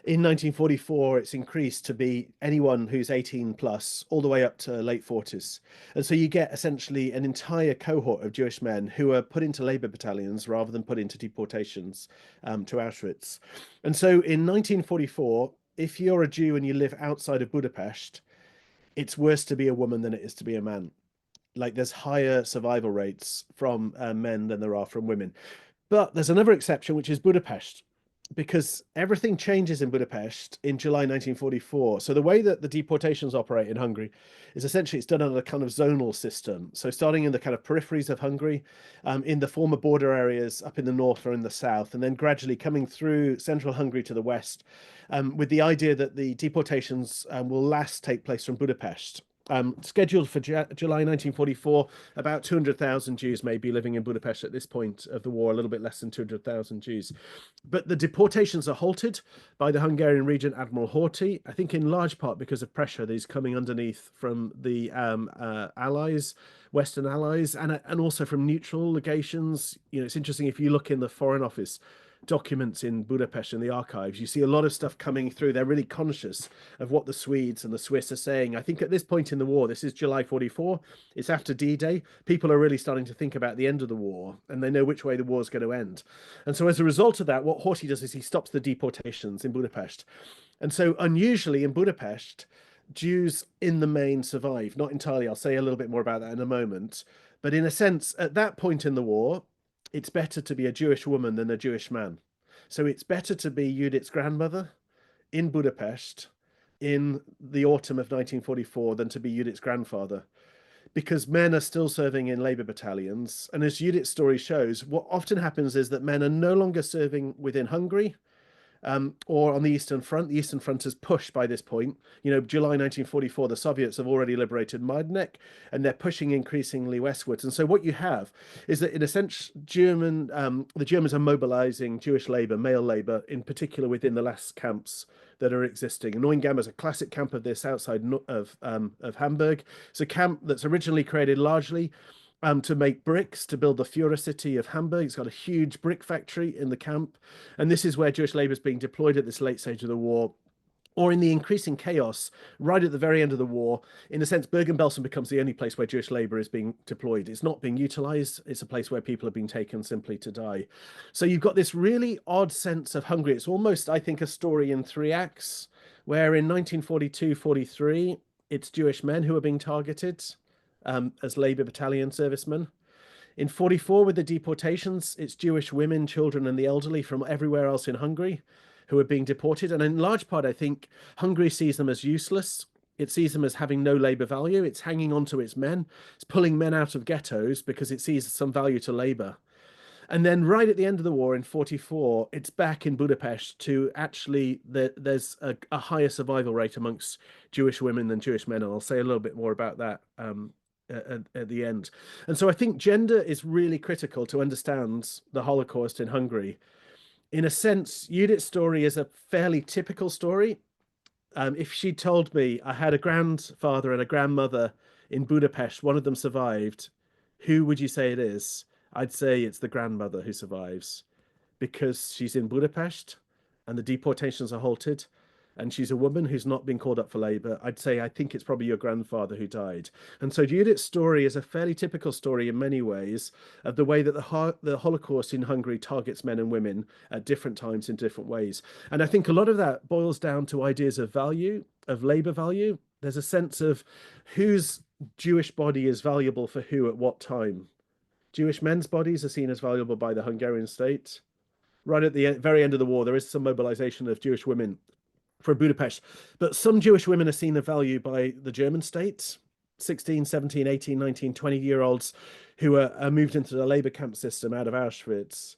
In 1944, it's increased to be anyone who's 18 plus, all the way up to late 40s. And so you get essentially an entire cohort of Jewish men who are put into labor battalions rather than put into deportations to Auschwitz. And so in 1944, if you're a Jew and you live outside of Budapest, it's worse to be a woman than it is to be a man. Like, there's higher survival rates from men than there are from women. But there's another exception, which is Budapest, because everything changes in Budapest in July 1944. So the way that the deportations operate in Hungary is essentially it's done on a kind of zonal system. So starting in the kind of peripheries of Hungary, in the former border areas up in the north or in the south, and then gradually coming through central Hungary to the west, with the idea that the deportations will last take place from Budapest. Scheduled for July 1944, about 200,000 Jews may be living in Budapest at this point of the war, a little bit less than 200,000 Jews. But the deportations are halted by the Hungarian Regent Admiral Horthy, I think in large part because of pressure that is coming underneath from the allies, Western allies, and also from neutral legations. You know, it's interesting, if you look in the Foreign Office documents in Budapest in the archives, you see a lot of stuff coming through. They're really conscious of what the Swedes and the Swiss are saying. I think at this point in the war, this is July 44, it's after D-Day, people are really starting to think about the end of the war, and they know which way the war is going to end. And so as a result of that, what Horthy does is he stops the deportations in Budapest. And so unusually in Budapest, Jews in the main survive. Not entirely, I'll say a little bit more about that in a moment. But in a sense, at that point in the war, it's better to be a Jewish woman than a Jewish man. So it's better to be Judith's grandmother in Budapest in the autumn of 1944 than to be Judith's grandfather, because men are still serving in labor battalions. And as Judith's story shows, what often happens is that men are no longer serving within Hungary, or on the Eastern Front. The Eastern Front is pushed by this point. You know, July 1944, the Soviets have already liberated Majdanek, and they're pushing increasingly westwards. And so what you have is that, in a sense, the Germans are mobilizing Jewish labor, male labor, in particular within the last camps that are existing. And Neuengamme is a classic camp of this outside of Hamburg. It's a camp that's originally created largely to make bricks, to build the Führer city of Hamburg. It's got a huge brick factory in the camp. And this is where Jewish labor is being deployed at this late stage of the war. Or in the increasing chaos, right at the very end of the war, in a sense, Bergen-Belsen becomes the only place where Jewish labor is being deployed. It's not being utilized. It's a place where people are being taken simply to die. So you've got this really odd sense of Hungary. It's almost, I think, a story in three acts, where in 1942-43, it's Jewish men who are being targeted as Labour battalion servicemen. In 44, with the deportations, it's Jewish women, children, and the elderly from everywhere else in Hungary who are being deported. And in large part, I think Hungary sees them as useless. It sees them as having no labour value. It's hanging on to its men. It's pulling men out of ghettos because it sees some value to labour. And then right at the end of the war in 44, it's back in Budapest to actually, there's a higher survival rate amongst Jewish women than Jewish men. And I'll say a little bit more about that at the end. And so I think gender is really critical to understand the Holocaust in Hungary. In a sense, Judith's story is a fairly typical story. If she told me I had a grandfather and a grandmother in Budapest, one of them survived, who would you say it is? I'd say it's the grandmother who survives, because she's in Budapest and the deportations are halted and she's a woman who's not been called up for labour. I'd say I think it's probably your grandfather who died. And so Judith's story is a fairly typical story in many ways of the way that the Holocaust in Hungary targets men and women at different times in different ways. And I think a lot of that boils down to ideas of value, of labour value. There's a sense of whose Jewish body is valuable for who at what time. Jewish men's bodies are seen as valuable by the Hungarian state. Right at the very end of the war, there is some mobilization of Jewish women for Budapest, but some Jewish women are seen of value by the German state, 16, 17, 18, 19, 20-year-olds who are moved into the labor camp system out of Auschwitz.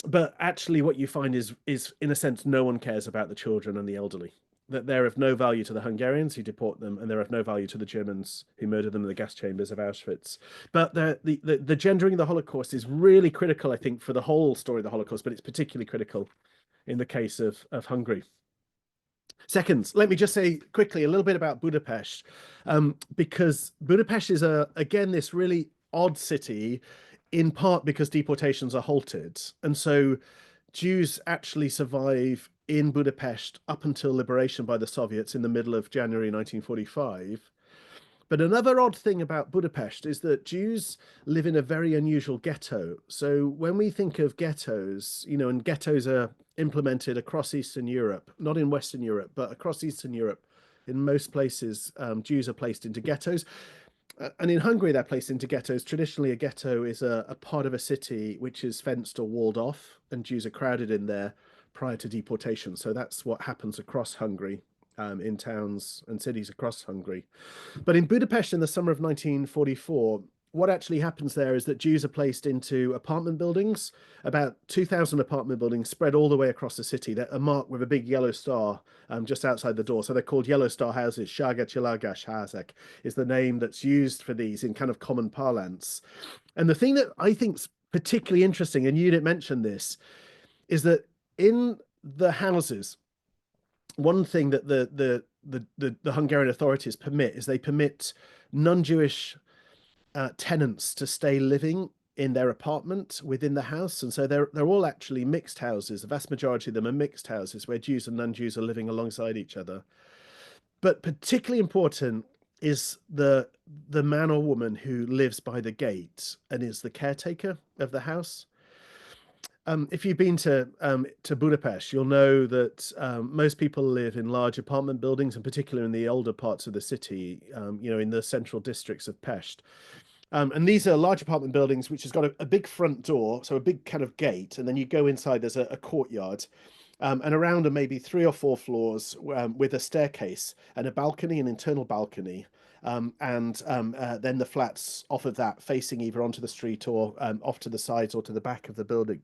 But actually what you find is in a sense, no one cares about the children and the elderly, that they're of no value to the Hungarians who deport them, and they're of no value to the Germans who murder them in the gas chambers of Auschwitz. But the gendering of the Holocaust is really critical, I think, for the whole story of the Holocaust, but it's particularly critical in the case of Hungary. Second, let me just say quickly a little bit about Budapest, because Budapest is, again, this really odd city, in part because deportations are halted. And so Jews actually survive in Budapest up until liberation by the Soviets in the middle of January 1945. But another odd thing about Budapest is that Jews live in a very unusual ghetto. So when we think of ghettos, and ghettos are implemented across Eastern Europe, not in Western Europe, but across Eastern Europe, in most places, Jews are placed into ghettos. And in Hungary, they're placed into ghettos. Traditionally, a ghetto is a part of a city which is fenced or walled off, and Jews are crowded in there prior to deportation. So that's what happens across Hungary, in towns and cities across Hungary. But in Budapest in the summer of 1944, what actually happens there is that Jews are placed into apartment buildings, about 2,000 apartment buildings spread all the way across the city that are marked with a big yellow star just outside the door. So they're called yellow star houses. Sárga csillagos házak is the name that's used for these in kind of common parlance. And the thing that I think is particularly interesting, and you didn't mention this, is that in the houses, one thing that the Hungarian authorities permit is they permit non-Jewish tenants to stay living in their apartment within the house. And so they're all actually mixed houses. The vast majority of them are mixed houses where Jews and non-Jews are living alongside each other. But particularly important is the man or woman who lives by the gate and is the caretaker of the house. If you've been to Budapest, you'll know that most people live in large apartment buildings, and particularly in the older parts of the city, in the central districts of Pest. And these are large apartment buildings which has got a big front door, so a big kind of gate, and then you go inside, there's a courtyard, and around are maybe 3 or 4 floors with a staircase and a balcony, an internal balcony, and then the flats off of that facing either onto the street or off to the sides or to the back of the building,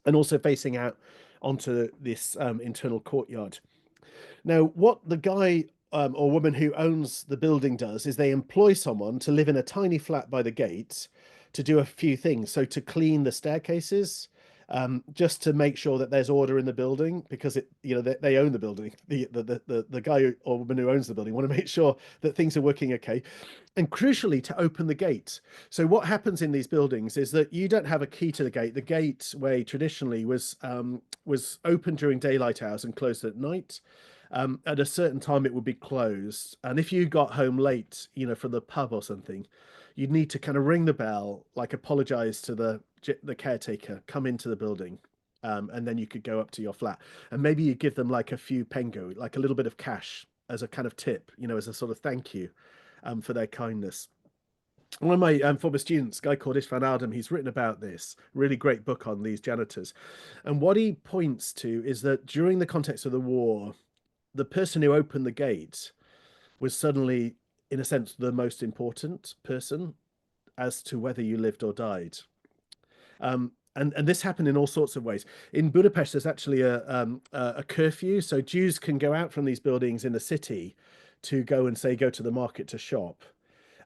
and also facing out onto this internal courtyard. Now, what the guy or woman who owns the building does is they employ someone to live in a tiny flat by the gate to do a few things. So to clean the staircases, just to make sure that there's order in the building, because they own the building. The guy or woman who owns the building want to make sure that things are working okay, and crucially to open the gate. So what happens in these buildings is that you don't have a key to the gate. The gateway traditionally was open during daylight hours and closed at night. At a certain time it would be closed, and if you got home late, from the pub or something, you'd need to kind of ring the bell, like apologize to the caretaker, come into the building, and then you could go up to your flat, and maybe you give them like a few pengo, like a little bit of cash, as a kind of tip, you know, as a sort of thank you for their kindness. One of my former students, a guy called Istvan Adam, he's written about this, really great book on these janitors. And what he points to is that during the context of the war, the person who opened the gate was suddenly, in a sense, the most important person as to whether you lived or died. And this happened in all sorts of ways. In Budapest, there's actually a curfew, so Jews can go out from these buildings in the city to go and say, go to the market to shop.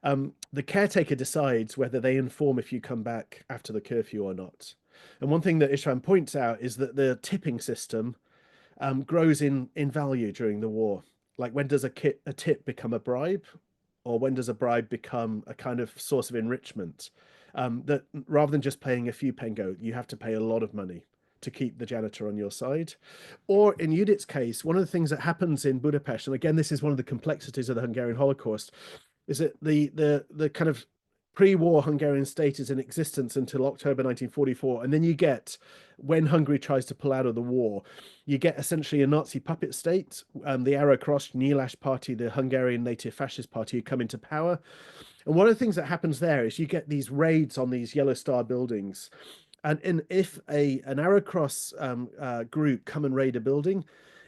The caretaker decides whether they inform if you come back after the curfew or not. And one thing that Istvan points out is that the tipping system grows in value during the war. Like, when does a tip become a bribe, or when does a bribe become a kind of source of enrichment? That rather than just paying a few pengo, you have to pay a lot of money to keep the janitor on your side. Or in Judith's case, one of the things that happens in Budapest, and again, this is one of the complexities of the Hungarian Holocaust, is that the kind of pre-war Hungarian state is in existence until October 1944. And then you get, when Hungary tries to pull out of the war, you get essentially a Nazi puppet state. The Arrow Cross, Nyílás Party, the Hungarian native fascist party, who come into power. And one of the things that happens there is you get these raids on these Yellow Star buildings. And if an Arrow Cross group come and raid a building,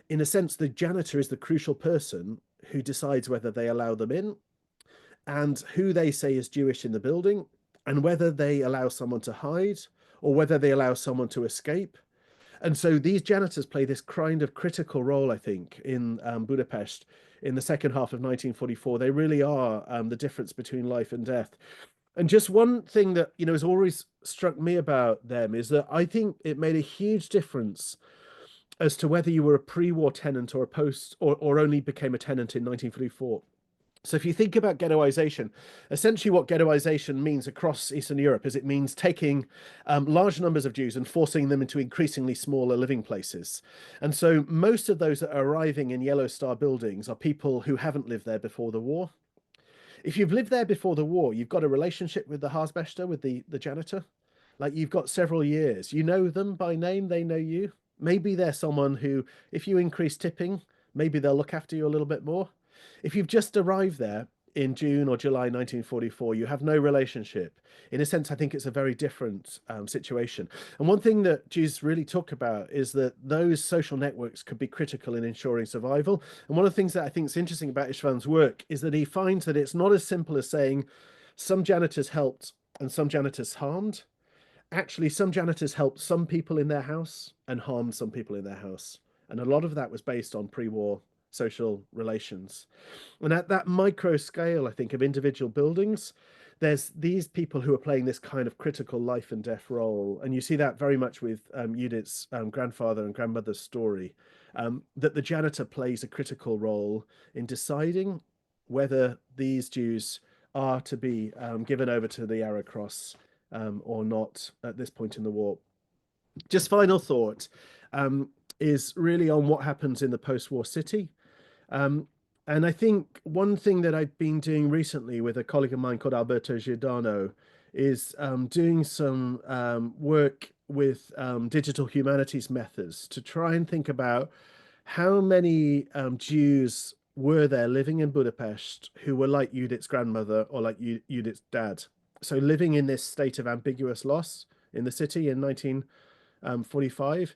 in a sense, the janitor is the crucial person who decides whether they allow them in, and who they say is Jewish in the building, and whether they allow someone to hide or whether they allow someone to escape. And so these janitors play this kind of critical role, I think, in Budapest in the second half of 1944. They really are the difference between life and death. And just one thing that, you know, has always struck me about them is that I think it made a huge difference as to whether you were a pre-war tenant or a post, or only became a tenant in 1944. So if you think about ghettoization, essentially what ghettoization means across Eastern Europe is it means taking large numbers of Jews and forcing them into increasingly smaller living places. And so most of those that are arriving in Yellow Star buildings are people who haven't lived there before the war. If you've lived there before the war, you've got a relationship with the Hausbester, with the janitor. Like, you've got several years. You know them by name, they know you. Maybe they're someone who, if you increase tipping, maybe they'll look after you a little bit more. If you've just arrived there in June or July 1944, you have no relationship. In a sense, I think it's a very different situation. And one thing that Jews really talk about is that those social networks could be critical in ensuring survival. And one of the things that I think is interesting about Istvan's work is that he finds that it's not as simple as saying some janitors helped and some janitors harmed. Actually, some janitors helped some people in their house and harmed some people in their house. And a lot of that was based on pre-war social relations. And at that micro scale, I think, of individual buildings, there's these people who are playing this kind of critical life and death role. And you see that very much with Judith's grandfather and grandmother's story, that the janitor plays a critical role in deciding whether these Jews are to be given over to the Arrow Cross or not at this point in the war. Just final thought is really on what happens in the post-war city. And I think one thing that I've been doing recently with a colleague of mine called Alberto Giordano is doing some work with digital humanities methods to try and think about how many Jews were there living in Budapest who were like Judith's grandmother or like Judith's dad. So living in this state of ambiguous loss in the city in 1945.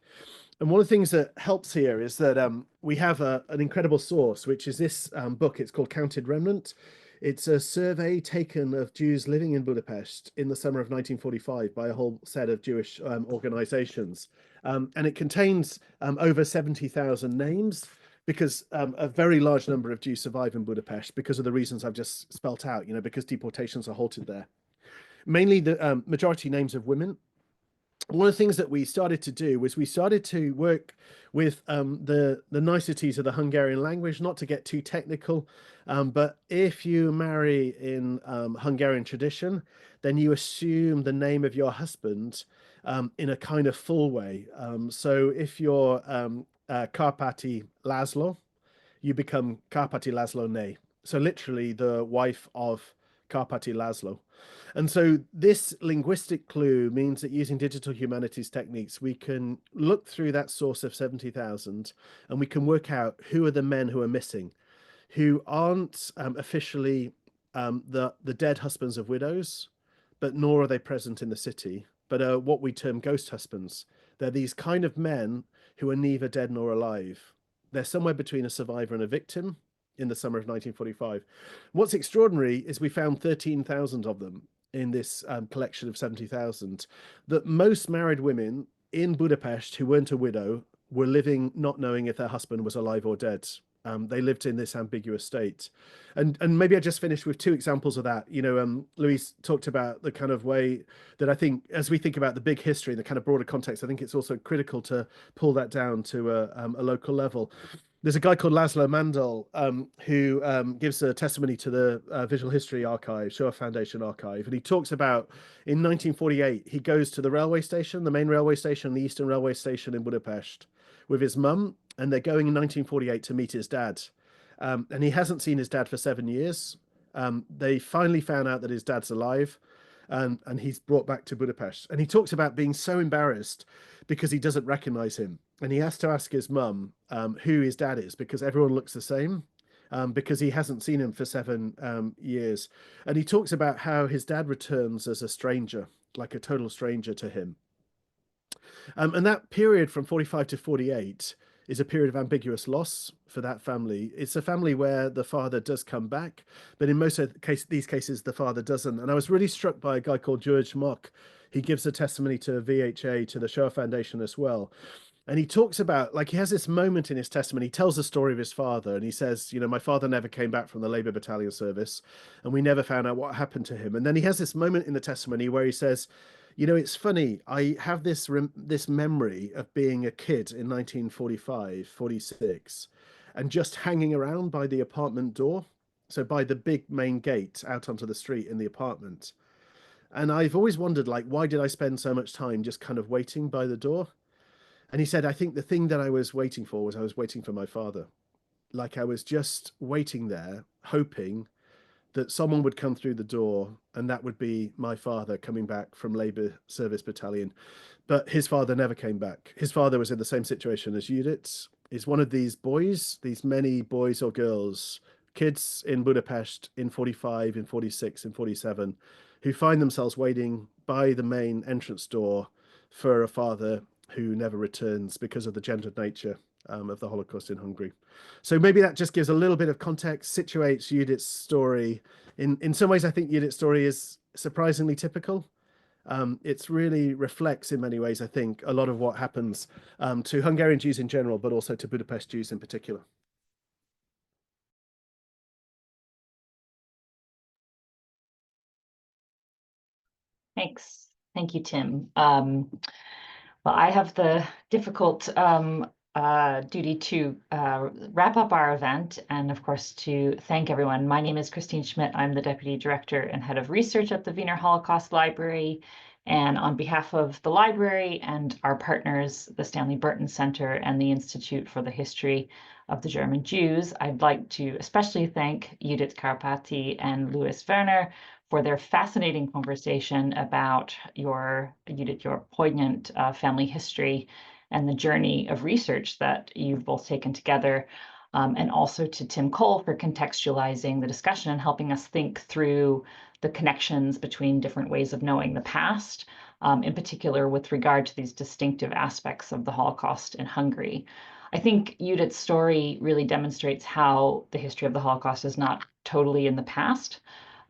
And one of the things that helps here is that we have an incredible source, which is this book. It's called Counted Remnant. It's a survey taken of Jews living in Budapest in the summer of 1945 by a whole set of Jewish organizations. And it contains over 70,000 names, because a very large number of Jews survive in Budapest because of the reasons I've just spelt out, you know, because deportations are halted there. Mainly the majority names of women. One of the things that we started to do was we started to work with the niceties of the Hungarian language, not to get too technical, but if you marry in Hungarian tradition, then you assume the name of your husband in a kind of full way. So if you're Kárpáti László, you become Kárpáti László Ney. So literally the wife of Kárpáti László. And so this linguistic clue means that using digital humanities techniques, we can look through that source of 70,000 and we can work out who are the men who are missing. who aren't officially the dead husbands of widows, but nor are they present in the city, but are what we term ghost husbands. They're these kind of men who are neither dead nor alive. They're somewhere between a survivor and a victim in the summer of 1945. What's extraordinary is we found 13,000 of them in this collection of 70,000, that most married women in Budapest who weren't a widow were living not knowing if their husband was alive or dead. They lived in this ambiguous state. And maybe I just finished with two examples of that. You know, Louise talked about the kind of way that I think, as we think about the big history, the kind of broader context, I think it's also critical to pull that down to a local level. There's a guy called Laszlo Mandel who gives a testimony to the Visual History Archive, Shoah Foundation Archive, and he talks about in 1948, he goes to the railway station, the main railway station, the Eastern Railway Station in Budapest, with his mum, and they're going in 1948 to meet his dad. And he hasn't seen his dad for 7 years. They finally found out that his dad's alive, and he's brought back to Budapest. And he talks about being so embarrassed because he doesn't recognize him. And he has to ask his mum who his dad is, because everyone looks the same, because he hasn't seen him for 7 years. And he talks about how his dad returns as a stranger, like a total stranger to him. And that period from 45 to 48 is a period of ambiguous loss for that family. It's a family where the father does come back, but in most of these cases, the father doesn't. And I was really struck by a guy called George Mock. He gives a testimony to VHA, to the Shoah Foundation as well. And he talks about, like, he has this moment in his testimony, he tells the story of his father, and he says, you know, my father never came back from the Labour Battalion service, and we never found out what happened to him. And then he has this moment in the testimony where he says, you know, it's funny, I have this memory of being a kid in 1945, 46, and just hanging around by the apartment door, so by the big main gate out onto the street in the apartment. And I've always wondered, like, why did I spend so much time just kind of waiting by the door? And he said, I think the thing that I was waiting for was I was waiting for my father. Like, I was just waiting there, hoping that someone would come through the door, and that would be my father coming back from Labour Service Battalion. But his father never came back. His father was in the same situation as Judith. Is one of these boys, these many boys or girls, kids in Budapest in 45, in 46, in 47, who find themselves waiting by the main entrance door for a father who never returns because of the gendered nature of the Holocaust in Hungary. So maybe that just gives a little bit of context, situates Judith's story. In some ways, I think Judith's story is surprisingly typical. It really reflects in many ways, I think, a lot of what happens to Hungarian Jews in general, but also to Budapest Jews in particular. Thanks. Thank you, Tim. Well, I have the difficult duty to wrap up our event and, of course, to thank everyone. My name is Christine Schmidt. I'm the Deputy Director and Head of Research at the Wiener Holocaust Library. And on behalf of the library and our partners, the Stanley Burton Centre and the Institute for the History of the German Jews, I'd like to especially thank Judith Karpati and Louis Werner for their fascinating conversation about your poignant family history and the journey of research that you've both taken together, and also to Tim Cole for contextualizing the discussion and helping us think through the connections between different ways of knowing the past, in particular with regard to these distinctive aspects of the Holocaust in Hungary. I think Judith's story really demonstrates how the history of the Holocaust is not totally in the past,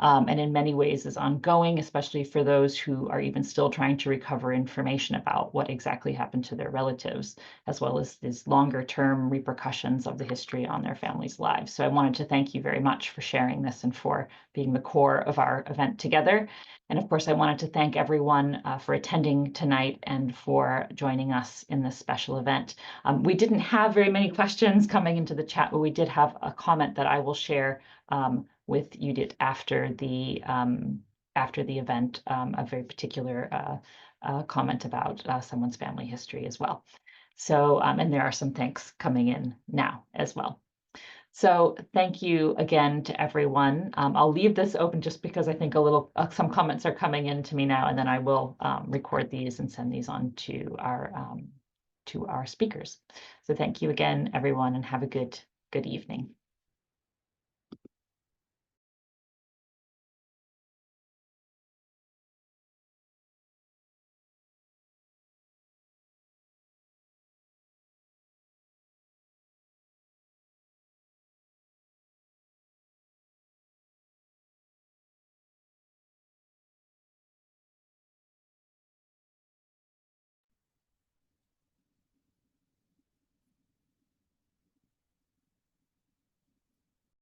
and in many ways is ongoing, especially for those who are even still trying to recover information about what exactly happened to their relatives, as well as these longer term repercussions of the history on their families' lives. So I wanted to thank you very much for sharing this and for being the core of our event together. And of course, I wanted to thank everyone for attending tonight and for joining us in this special event. We didn't have very many questions coming into the chat, but we did have a comment that I will share with Judith after the event, a very particular comment about someone's family history as well. So, and there are some thanks coming in now as well. So thank you again to everyone. I'll leave this open just because I think some comments are coming in to me now, and then I will record these and send these on to our speakers. So thank you again, everyone, and have a good evening.